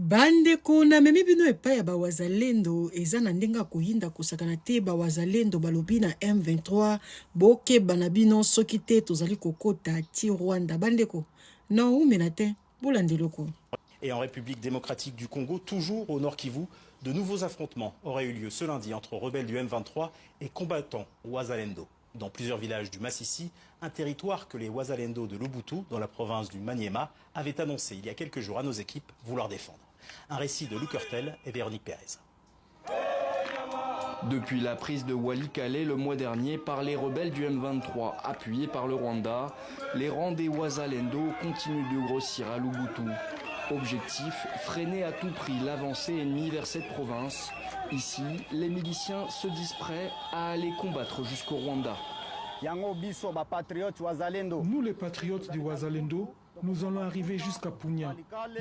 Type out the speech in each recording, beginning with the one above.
Bandeko na memi bino epai ya bawazalendo eza na ndenga koyinda kosakana te bawazalendo balobi na M23 bokeba na bino soki te tozali kokota ti Rwanda. Bandeko na umena te bolandeloko. Et en République démocratique du Congo, toujours au Nord Kivu, de nouveaux affrontements auraient eu lieu ce lundi entre rebelles du M23 et combattants Wazalendo. Dans plusieurs villages du Massissi, un territoire que les Wazalendo de Lubuntu, dans la province du Maniema, avaient annoncé il y a quelques jours à nos équipes vouloir défendre. Un récit de Luc Hurtel et Véronique Pérez. Depuis la prise de Walikale le mois dernier par les rebelles du M23, appuyés par le Rwanda, les rangs des Wazalendo continuent de grossir à Lubuntu. Objectif, freiner à tout prix l'avancée ennemie vers cette province. Ici, les miliciens se disent prêts à aller combattre jusqu'au Rwanda. Nous les patriotes du Wazalendo, nous allons arriver jusqu'à Punya,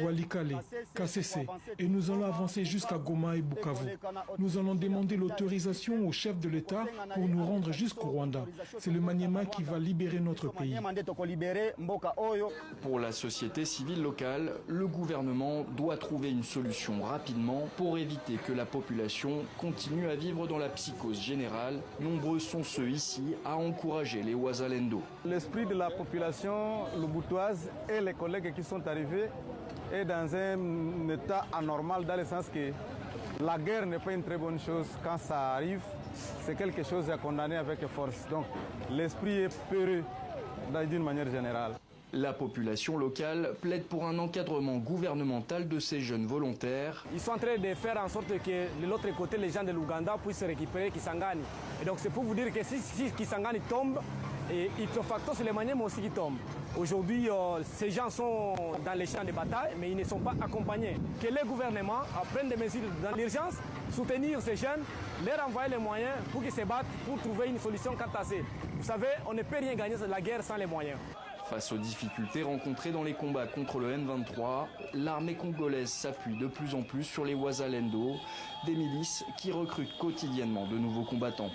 Walikale, Kasese et nous allons avancer jusqu'à Goma et Bukavu. Nous allons demander l'autorisation au chef de l'État pour nous rendre jusqu'au Rwanda. C'est le Maniema qui va libérer notre pays. Pour la société civile locale, le gouvernement doit trouver une solution rapidement pour éviter que la population continue à vivre dans la psychose générale. Nombreux sont ceux ici à encourager les Wazalendo. L'esprit de la population lubuntoise et les collègues qui sont arrivés est dans un état anormal dans le sens que la guerre n'est pas une très bonne chose. Quand ça arrive, c'est quelque chose à condamner avec force. Donc l'esprit est peureux d'une manière générale. La population locale plaide pour un encadrement gouvernemental de ces jeunes volontaires. Ils sont en train de faire en sorte que de l'autre côté, les gens de l'Ouganda puissent récupérer Kisangani. Et donc c'est pour vous dire que si Kisangani tombe, et Itofacto, c'est les Maniema aussi qui tombent. Aujourd'hui, ces gens sont dans les champs de bataille, mais ils ne sont pas accompagnés. Que les gouvernements prennent des mesures dans l'urgence, soutenir ces jeunes, leur envoyer les moyens pour qu'ils se battent, pour trouver une solution catastrophique. Vous savez, on ne peut rien gagner de la guerre sans les moyens. Face aux difficultés rencontrées dans les combats contre le M23, l'armée congolaise s'appuie de plus en plus sur les Wazalendo, des milices qui recrutent quotidiennement de nouveaux combattants.